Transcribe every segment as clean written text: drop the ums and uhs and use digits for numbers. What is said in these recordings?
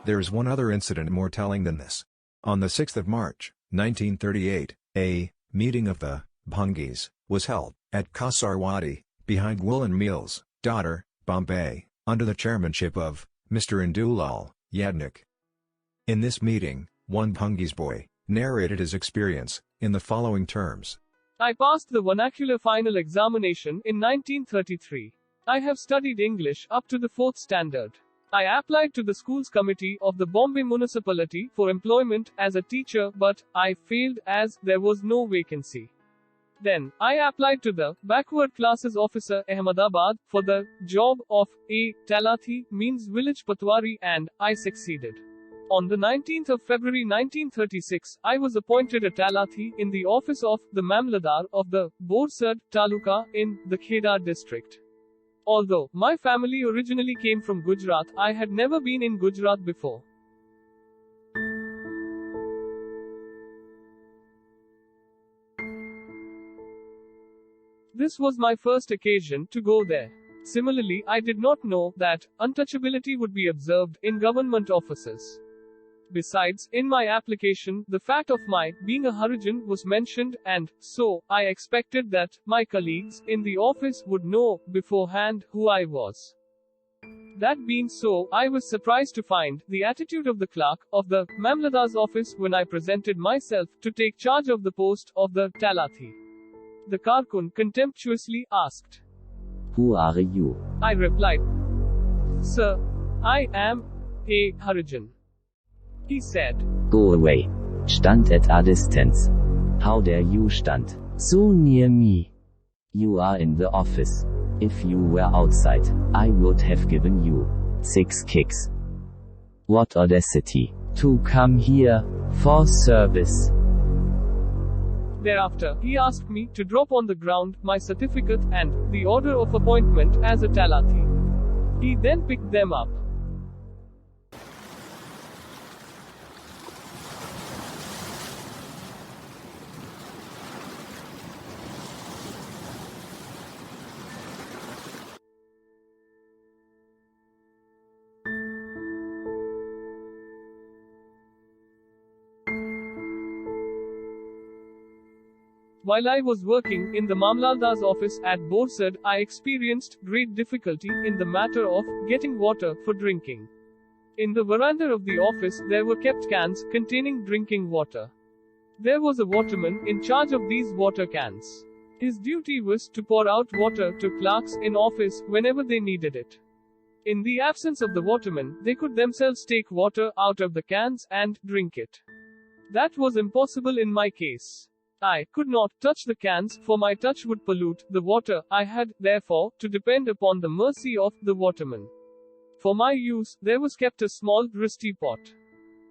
There is one other incident more telling than this. On the 6th of March, 1938, a meeting of the Bhangis was held at Kasarwadi, behind Woollen Mills, Dadar, Bombay, under the chairmanship of Mr. Indulal Yadnik. In this meeting, one Bhangis boy narrated his experience in the following terms. I passed the vernacular final examination in 1933. I have studied English up to the 4th standard. I applied to the schools committee of the Bombay municipality for employment as a teacher, but I failed as there was no vacancy. Then, I applied to the backward classes officer Ahmedabad for the job of a Talathi, means village patwari, and I succeeded. On the 19th of February 1936, I was appointed a Talathi in the office of the Mamladar of the Borsad Taluka in the Kheda district. Although my family originally came from Gujrat, I had never been in Gujrat before. This was my first occasion to go there. Similarly, I did not know that untouchability would be observed in government offices. Besides, in my application, the fact of my being a Harijan was mentioned, and so I expected that my colleagues in the office would know beforehand who I was. That being so, I was surprised to find the attitude of the clerk of the Mamladar's office when I presented myself to take charge of the post of the Talathi. The Karkun contemptuously asked, "Who are you?" I replied, "Sir, I am a Harijan." He said, "Go away. Stand at a distance. How dare you stand so near me? You are in the office. If you were outside, I would have given you 6 kicks. What audacity to come here for service." Thereafter, he asked me to drop on the ground my certificate and the order of appointment as a Talathi. He then picked them up. While I was working in the Mamlaldar's office at Borsad, I experienced great difficulty in the matter of getting water for drinking. In the veranda of the office, there were kept cans containing drinking water. There was a waterman in charge of these water cans. His duty was to pour out water to clerks in office whenever they needed it. In the absence of the waterman, they could themselves take water out of the cans and drink it. That was impossible in my case. I could not touch the cans, for my touch would pollute the water. I had, therefore, to depend upon the mercy of the waterman. For my use, there was kept a small rusty pot.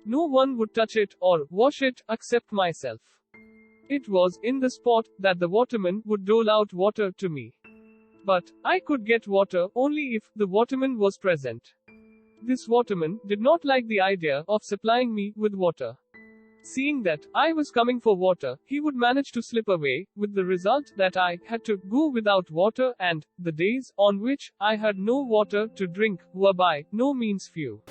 No one would touch it or wash it except myself. It was in this pot that the waterman would dole out water to me. But I could get water only if the waterman was present. This waterman did not like the idea of supplying me with water. Seeing that I was coming for water, he would manage to slip away, with the result that I had to go without water, and the days on which I had no water to drink were by no means few.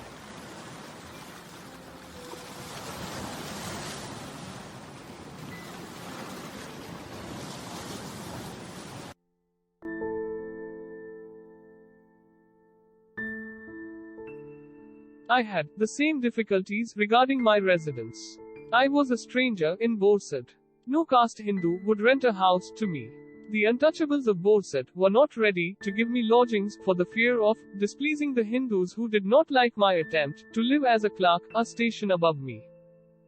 I had the same difficulties regarding my residence. I was a stranger in Borsad. No caste Hindu would rent a house to me. The untouchables of Borsad were not ready to give me lodgings for the fear of displeasing the Hindus who did not like my attempt to live as a clerk, a station above me.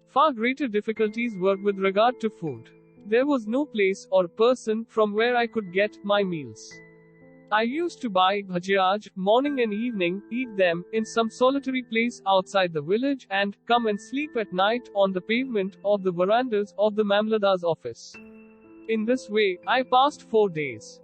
Far greater difficulties were with regard to food. There was no place or person from where I could get my meals. I used to buy bhajiyaj morning and evening, eat them in some solitary place outside the village, and come and sleep at night on the pavement of the verandas of the Mamladar's office. In this way, I passed 4 days.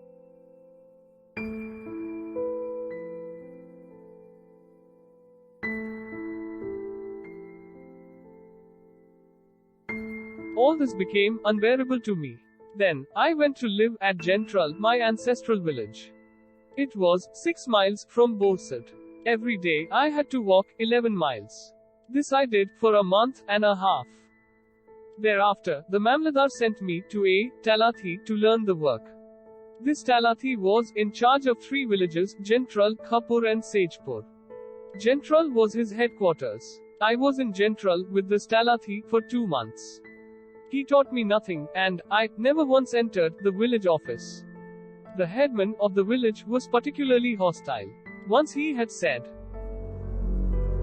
All this became unbearable to me. Then, I went to live at Gentral, my ancestral village. It was 6 miles from Borsad. Every day, I had to walk 11 miles. This I did for a month and a half. Thereafter, the Mamladar sent me to a Talathi to learn the work. This Talathi was in charge of 3 villages, Gentral, Khapur and Sagepur. Gentral was his headquarters. I was in Gentral with this Talathi for 2 months. He taught me nothing, and I never once entered the village office. The headman of the village was particularly hostile. Once he had said,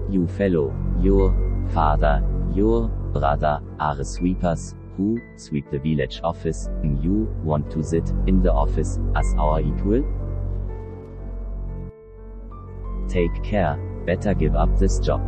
"You fellow, your father, your brother are sweepers who sweep the village office, and you want to sit in the office as our equal? Take care, better give up this job."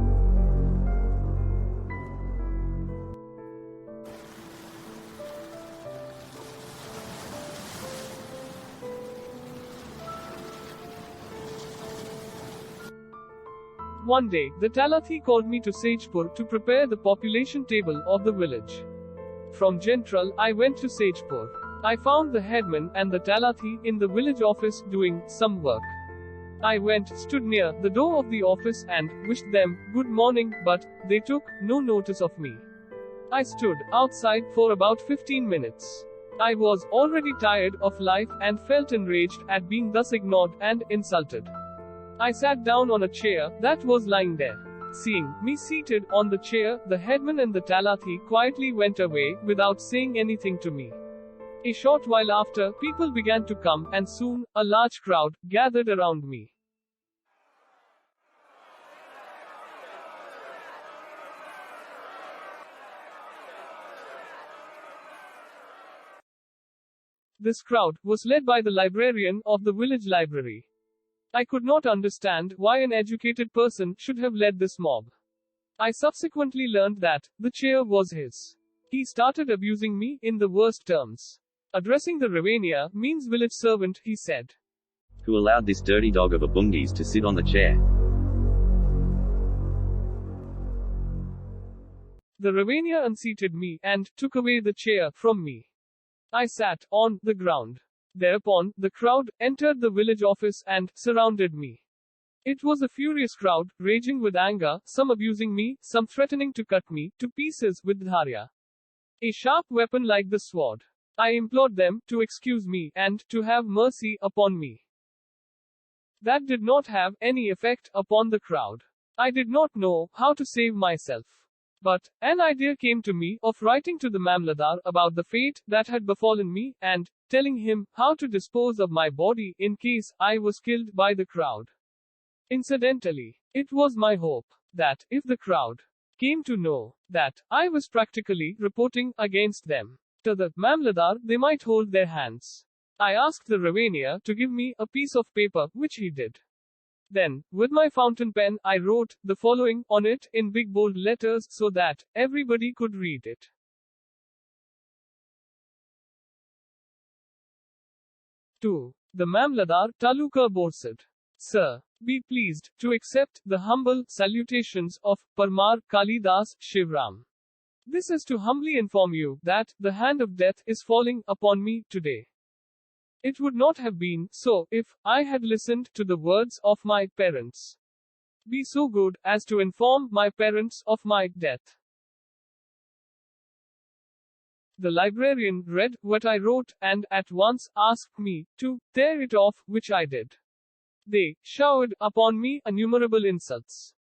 One day, the Talathi called me to Sagepur to prepare the population table of the village. From Gentral, I went to Sagepur. I found the headman and the Talathi in the village office doing some work. I went, stood near the door of the office and wished them good morning, but they took no notice of me. I stood outside for about 15 minutes. I was already tired of life and felt enraged at being thus ignored and insulted. I sat down on a chair that was lying there. Seeing me seated on the chair, the headman and the Talathi quietly went away without saying anything to me. A short while after, people began to come, and soon, a large crowd gathered around me. This crowd was led by the librarian of the village library. I could not understand why an educated person should have led this mob. I subsequently learned that the chair was his. He started abusing me in the worst terms. Addressing the Ravania, means village servant, he said, "Who allowed this dirty dog of a Bhangis to sit on the chair?" The Ravania unseated me and took away the chair from me. I sat on the ground. Thereupon, the crowd entered the village office and surrounded me. It was a furious crowd, raging with anger, some abusing me, some threatening to cut me to pieces with dharya, a sharp weapon like the sword. I implored them to excuse me and to have mercy upon me. That did not have any effect upon the crowd. I did not know how to save myself. But an idea came to me of writing to the Mamladar about the fate that had befallen me, and telling him how to dispose of my body in case I was killed by the crowd. Incidentally, it was my hope that if the crowd came to know that I was practically reporting against them to the Mamladar, they might hold their hands. I asked the Ravania to give me a piece of paper, which he did. Then, with my fountain pen, I wrote the following on it in big bold letters so that everybody could read it. To the Mamladar, Taluka Borsad. Sir, be pleased to accept the humble salutations of Parmar Kalidas Shivram. This is to humbly inform you that the hand of death is falling upon me today. It would not have been so if I had listened to the words of my parents. Be so good as to inform my parents of my death. The librarian read what I wrote and at once asked me to tear it off, which I did. They showered upon me innumerable insults.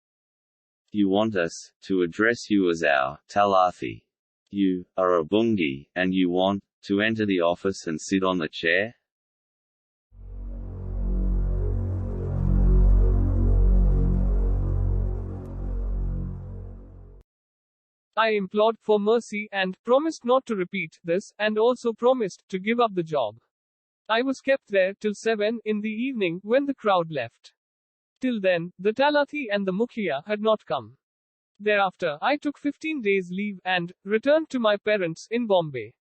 "You want us to address you as our Talathi. You are a Bhangi, and you want to enter the office and sit on the chair?" I implored for mercy and promised not to repeat this, and also promised to give up the job. I was kept there till 7 in the evening when the crowd left. Till then, the Talathi and the Mukhiya had not come. Thereafter, I took 15 days leave and returned to my parents in Bombay.